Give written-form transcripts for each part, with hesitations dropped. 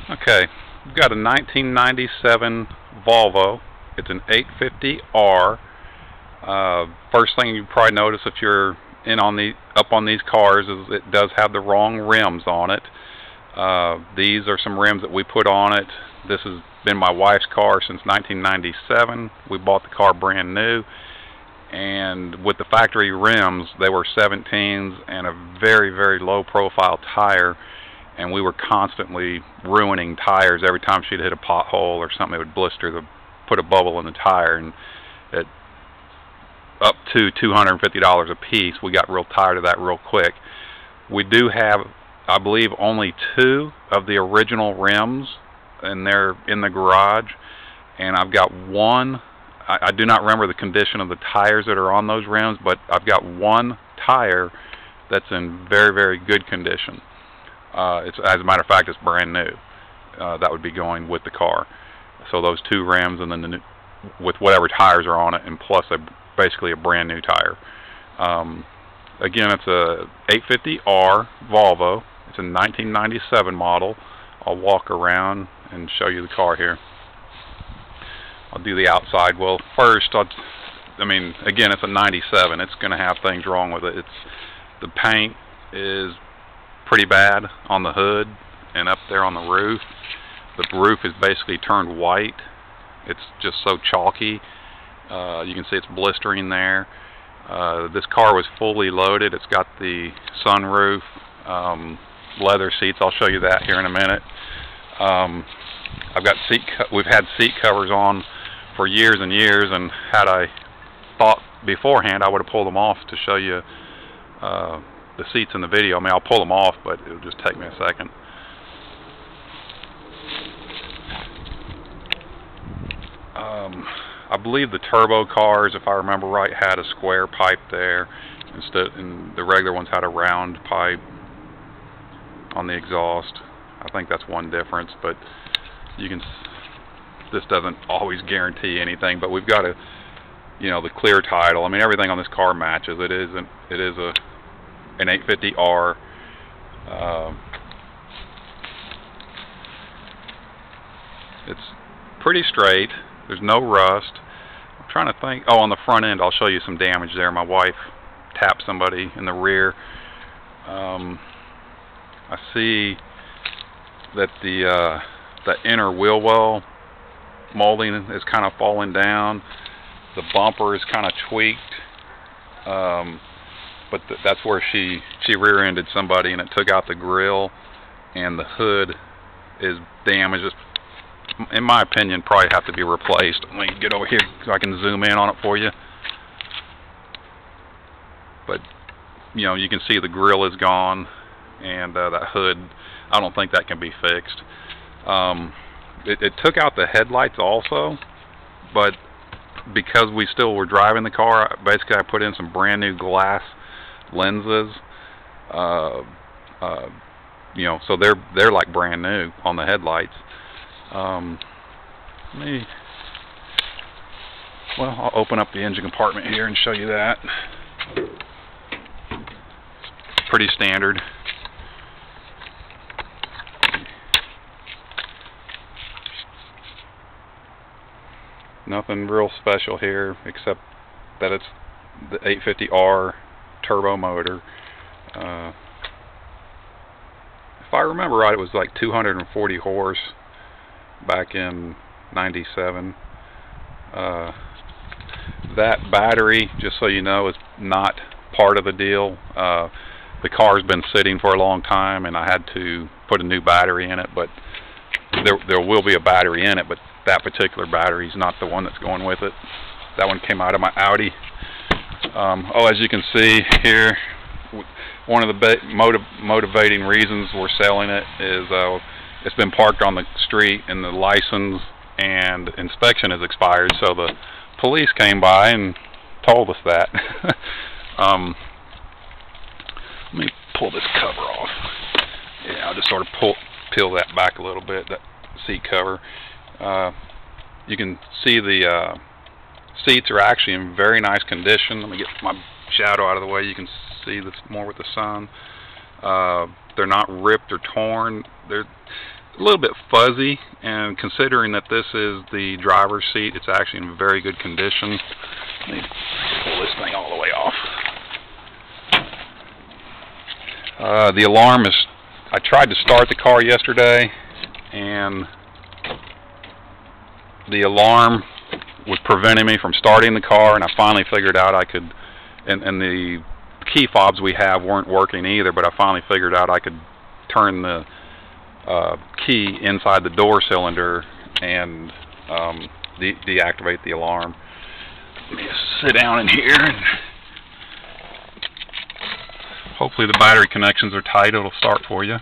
Okay, we've got a 1997 Volvo. It's an 850R. First thing you probably notice if you're up on these cars is it does have the wrong rims on it. These are some rims that we put on it. This has been my wife's car since 1997. We bought the car brand new, and with the factory rims, they were 17s and a very, very low profile tire, and we were constantly ruining tires. Every time she'd hit a pothole or something, it would put a bubble in the tire, and it up to $250 a piece. We got real tired of that real quick. We do have, I believe, only 2 of the original rims, and they're in the garage, and I've got one. I do not remember the condition of the tires that are on those rims, but I've got one tire that's in very, very good condition. As a matter of fact, it's brand new. That would be going with the car. So those 2 rims, and then with whatever tires are on it, and plus basically a brand new tire. Again, it's a 850R Volvo. It's a 1997 model. I'll walk around and show you the car here. I'll do the outside. Well, first, again, it's a 97. It's going to have things wrong with it. The paint is pretty bad on the hood and up there on the roof. The roof is basically turned white. It's just so chalky. You can see it's blistering there. This car was fully loaded. It's got the sunroof, leather seats. I'll show you that here in a minute. We've had seat covers on for years and years, and had I thought beforehand, I would have pulled them off to show you the seats in the video. I mean, I'll pull them off, but it'll just take me a second. I believe the turbo cars, if I remember right, had a square pipe there, and the regular ones had a round pipe on the exhaust. I think that's one difference, but this doesn't always guarantee anything. But we've got the clear title. I mean, everything on this car matches. It is an 850R. It's pretty straight. There's no rust. I'm trying to think. Oh, on the front end, I'll show you some damage there. My wife tapped somebody in the rear. I see that the inner wheel well molding is kind of falling down. The bumper is kind of tweaked, but that's where she rear-ended somebody, and it took out the grill, and the hood is damaged. In my opinion, probably have to be replaced. Let me get over here so I can zoom in on it for you. But you can see the grill is gone, and that hood, I don't think that can be fixed. It took out the headlights also, but because we still were driving the car, basically I put in some brand new glass lenses. So they're like brand new on the headlights. I'll open up the engine compartment here and show you that. It's pretty standard. Nothing real special here except that it's the 850R turbo motor. If I remember right, it was like 240 horse back in 97. That battery, just so you know, is not part of the deal. The car's been sitting for a long time, and I had to put a new battery in it, but there will be a battery in it, but that particular battery is not the one that's going with it. That one came out of my Audi. As you can see here, one of the motivating reasons we're selling it is it's been parked on the street, and the license and inspection has expired, so the police came by and told us that. Let me pull this cover off. Yeah, I'll just sort of peel that back a little bit, that seat cover. You can see the seats are actually in very nice condition. Let me get my shadow out of the way. You can see this more with the sun. They're not ripped or torn. a little bit fuzzy, and considering that this is the driver's seat, it's actually in very good condition. Let me pull this thing all the way off. The alarm is, I tried to start the car yesterday, and the alarm was preventing me from starting the car, and I finally figured out I could, and the key fobs we have weren't working either, but I finally figured out I could turn the key inside the door cylinder and deactivate the alarm. Let me sit down in here, and hopefully the battery connections are tight. It'll start for you.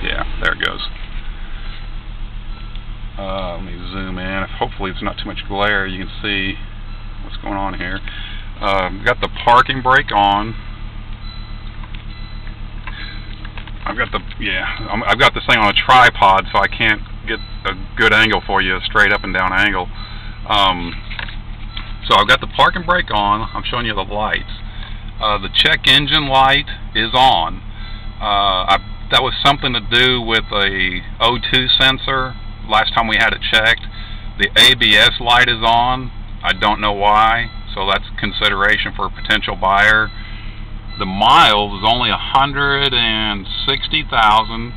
Yeah, there it goes. Let me zoom in. Hopefully it's not too much glare. You can see what's going on here. Got the parking brake on. I've got this thing on a tripod, so I can't get a good angle for you, a straight up and down angle. So I've got the parking brake on. I'm showing you the lights. The check engine light is on. That was something to do with a O2 sensor last time we had it checked. The ABS light is on. I don't know why, so that's consideration for a potential buyer. The miles is only 160,000.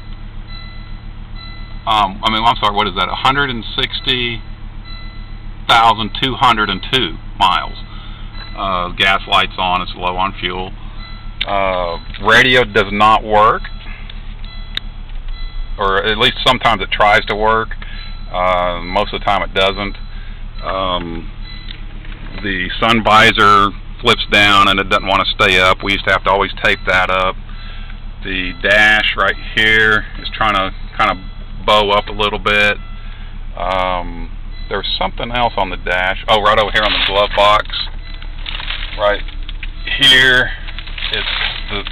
I'm sorry, what is that? 160,202 miles. Gas light's on, it's low on fuel. Radio does not work, or at least sometimes it tries to work. Most of the time it doesn't. The sun visor flips down and it doesn't want to stay up. We used to have to always tape that up. The dash right here is trying to kind of bow up a little bit. There's something else on the dash. Oh, right over here on the glove box. Right here, it's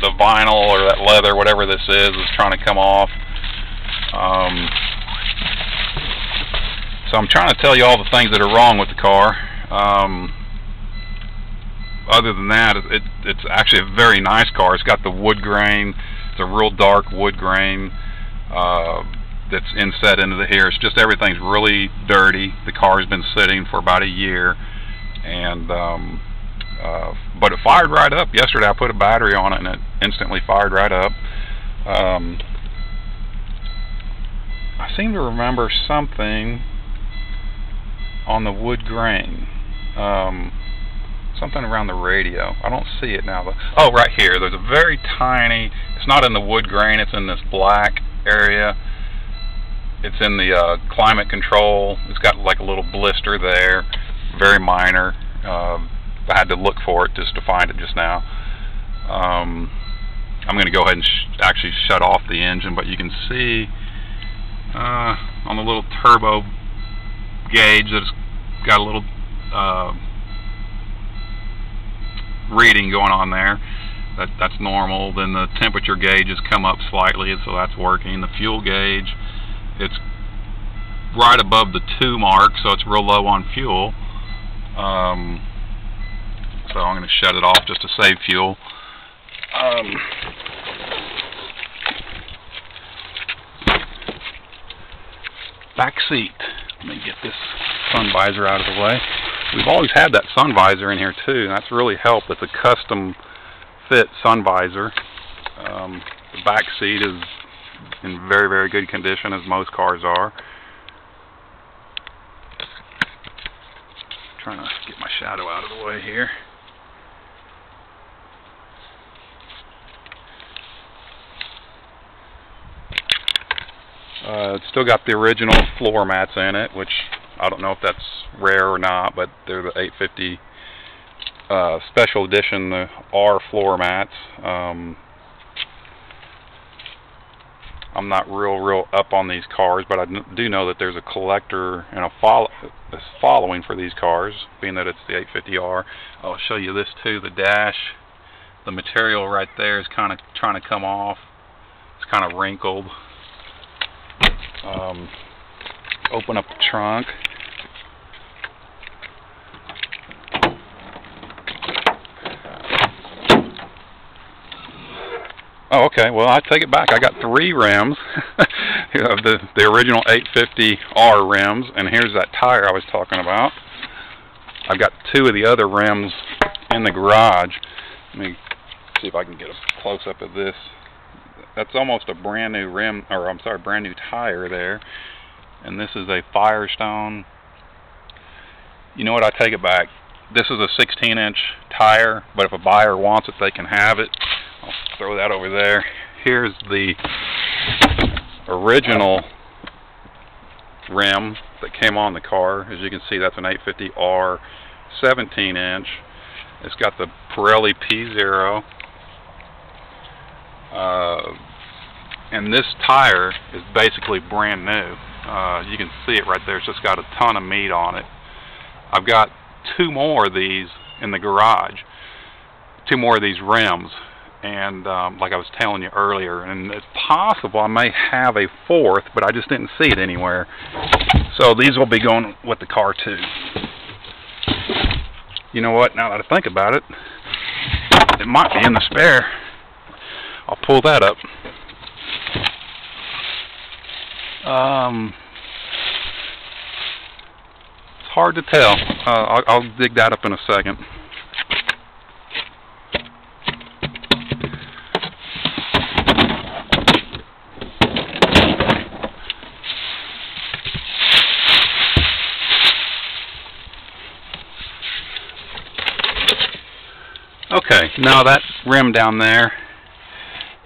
the vinyl or that leather, whatever this is trying to come off. So I'm trying to tell you all the things that are wrong with the car. Other than that, it's actually a very nice car. It's got the wood grain. It's a real dark wood grain that's inset into here. It's just everything's really dirty. The car's been sitting for about a year, and but it fired right up. Yesterday I put a battery on it and it instantly fired right up. I seem to remember something on the wood grain. Something around the radio. I don't see it now. Oh, right here. There's a very tiny, it's not in the wood grain, it's in this black area. It's in the climate control. It's got like a little blister there. Very minor. I had to look for it just to find it just now. I'm going to go ahead and actually shut off the engine, but you can see on the little turbo gauge that it's got a little reading going on there. That's normal. Then the temperature gauge has come up slightly, so that's working. The fuel gauge, it's right above the 2 mark, so it's real low on fuel. So I'm going to shut it off just to save fuel. Back seat. Let me get this sun visor out of the way. We've always had that sun visor in here too, and that's really helped. It's a custom fit sun visor. The back seat is in very, very good condition, as most cars are. Trying to get my shadow out of the way here. It's still got the original floor mats in it, which I don't know if that's rare or not, but they're the 850 special edition, the R floor mats. I'm not real up on these cars, but I do know that there's a collector and a following for these cars, being that it's the 850R. I'll show you this too. The dash, the material right there is kind of trying to come off. It's kind of wrinkled. Open up the trunk. Oh, okay. Well, I take it back. I got 3 rims. the original 850R rims, and here's that tire I was talking about. I've got 2 of the other rims in the garage. Let me see if I can get a close-up of this. That's almost a brand new rim, or I'm sorry, brand new tire there. And this is a Firestone. You know what? I take it back. This is a 16-inch tire, but if a buyer wants it, they can have it. I'll throw that over there. Here's the original rim that came on the car. As you can see, that's an 850R 17-inch. It's got the Pirelli P0. And this tire is basically brand new. You can see it right there. It's just got a ton of meat on it. I've got 2 more of these in the garage. 2 more of these rims. And like I was telling you earlier, and it's possible I may have a 4th, but I just didn't see it anywhere. So these will be going with the car too. You know what? Now that I think about it, it might be in the spare. I'll pull that up. It's hard to tell. I'll dig that up in a second. Okay, now that rim down there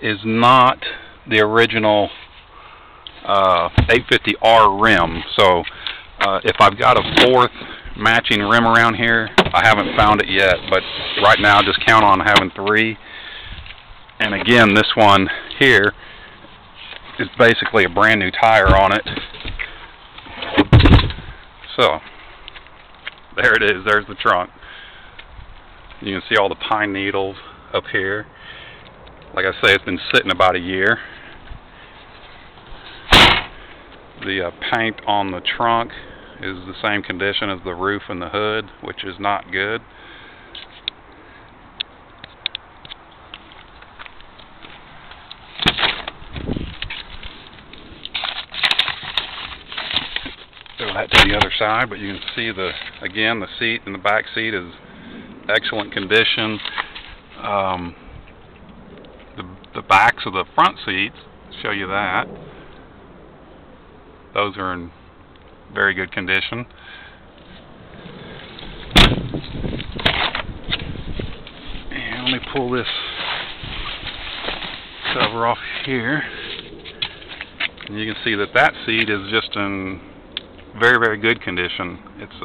is not the original 850R rim. So if I've got a 4th matching rim around here, I haven't found it yet, but right now just count on having 3. And again, this one here is basically a brand new tire on it. So there it is. There's the trunk. You can see all the pine needles up here. Like I say, it's been sitting about a year. The paint on the trunk is the same condition as the roof and the hood, which is not good. Throw that to the other side, but you can see again the seat in the back seat is excellent condition. The backs of the front seats show you that. Those are in very good condition. And let me pull this cover off here. And you can see that that seat is just in very, very good condition. It's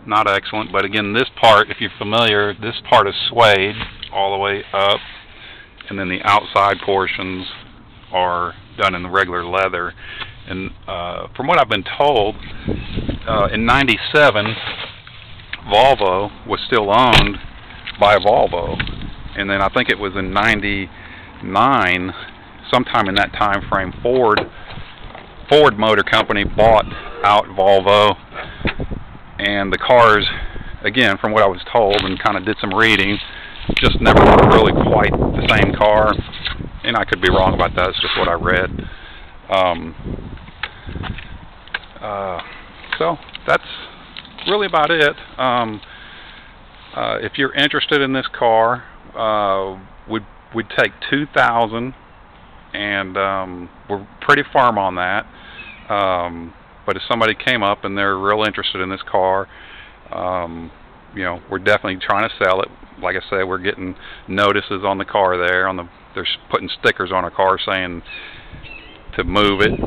not excellent, but again, this part, if you're familiar, this part is suede all the way up, and then the outside portions are done in the regular leather. And from what I've been told, in '97, Volvo was still owned by Volvo, and then I think it was in '99, sometime in that time frame, Ford Motor Company bought out Volvo. And the cars, again, from what I was told and kind of did some reading, just never were really quite the same car. And I could be wrong about that. It's just what I read. So that's really about it. If you're interested in this car, we'd take $2,000, and we're pretty firm on that. But if somebody came up and they're real interested in this car, you know, we're definitely trying to sell it. Like I say, we're getting notices on the car there. They're putting stickers on our car saying to move it.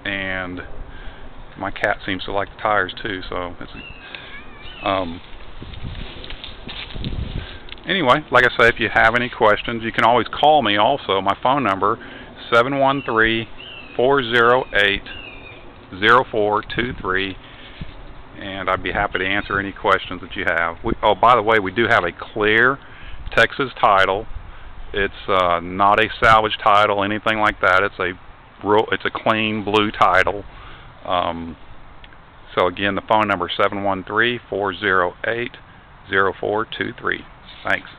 And my cat seems to like the tires too. So it's, anyway, like I say, if you have any questions, you can always call me. Also, my phone number 713-408-0423, and I'd be happy to answer any questions that you have. Oh, by the way, we do have a clear Texas title. It's not a salvage title, anything like that. It's a clean blue title. So again, the phone number is 713-408-0423. Thanks.